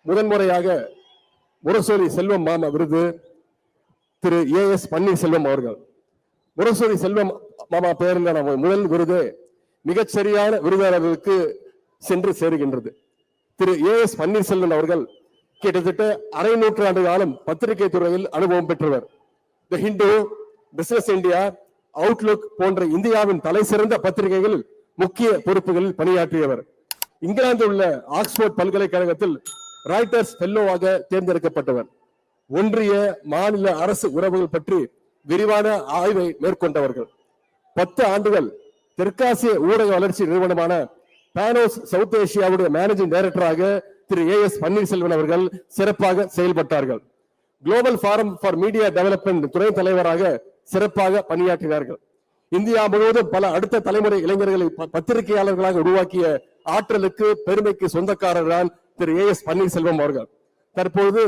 முதன்முறையாக முரசொலி செல்வம் மாமா விருது திரு AS பன்னீர்செல்வம் அவர்கள். முரசொலி செல்வம் மாமா பெயரிலான முதல் விருது மிகச்சரியான விருதாளர்களுக்கு சென்று சேருகின்றது. திரு AS பன்னீர்செல்வம் அவர்கள் கிட்டத்தட்ட அரை நூற்றாண்டு காலம் பத்திரிகை துறையில் அனுபவம் பெற்றவர். தி ஹிந்து, பிசினஸ் இந்தியா, அவுட்லுக் போன்ற இந்தியாவின் தலை சிறந்த பத்திரிகைகளில் முக்கிய பொறுப்புகளில் பணியாற்றியவர். இங்கிலாந்தில் உள்ள ஆக்ஸ்போர்ட் பல்கலைக்கழகத்தில் ராய்டர்ஸ் ஃபெல்லோவாக தேர்ந்தெடுக்கப்பட்டவர். ஒன்றிய மாநில அரசு உறவுகள் பற்றி விரிவான ஆய்வை மேற்கொண்டவர்கள். 10 ஆண்டுகள் தெற்காசிய ஊடக வளர்ச்சி நிறுவனமான பானோஸ் சவுத் ஏசியாவுடைய மேனேஜிங் டைரக்டராக திரு AS பன்னீர்செல்வம் அவர்கள் சிறப்பாக செயல்பட்டார்கள். Global Forum for Media Development துணை தலைவராக சிறப்பாக பணியாற்றினார்கள். இந்தியா முழுவதும் பல அடுத்த தலைமுறை இளைஞர்களை பத்திரிகையாளர்களாக உருவாக்கிய ஆற்றலுக்கு பெருமைக்கு சொந்தக்காரர் தான் திரு AS பன்னீர்செல்வம் அவர்கள். தற்போது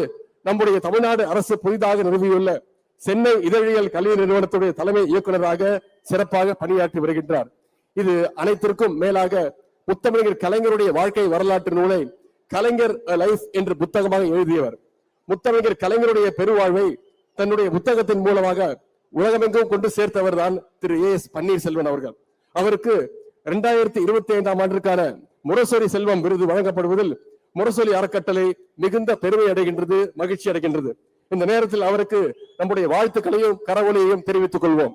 நம்முடைய தமிழ்நாடு அரசு புதிதாக நிறுவியுள்ள சென்னை இதழியல் கல்வி நிறுவனத்துடைய தலைமை இயக்குநராக சிறப்பாக பணியாற்றி வருகின்றார். இது அனைத்திற்கும் மேலாக முத்தமிழர் கலைஞருடைய வாழ்க்கை வரலாற்று நூலை கலைஞர் லைஃப் என்று புத்தகமாக எழுதியவர். முத்தமிழர் கலைஞருடைய பெருவாழ்வை தன்னுடைய புத்தகத்தின் மூலமாக உலகமெங்கும் கொண்டு சேர்த்தவர் தான் திரு AS பன்னீர்செல்வம் அவர்கள். அவருக்கு 2025ஆம் ஆண்டிற்கான முரசொலி செல்வம் விருது வழங்கப்படுவதில் முரசொலி அறக்கட்டளை மிகுந்த பெருமை அடைகின்றது, மகிழ்ச்சி அடைகின்றது. இந்த நேரத்தில் அவருக்கு நம்முடைய வாழ்த்துக்களையும் கரவொலியையும் தெரிவித்துக் கொள்வோம்.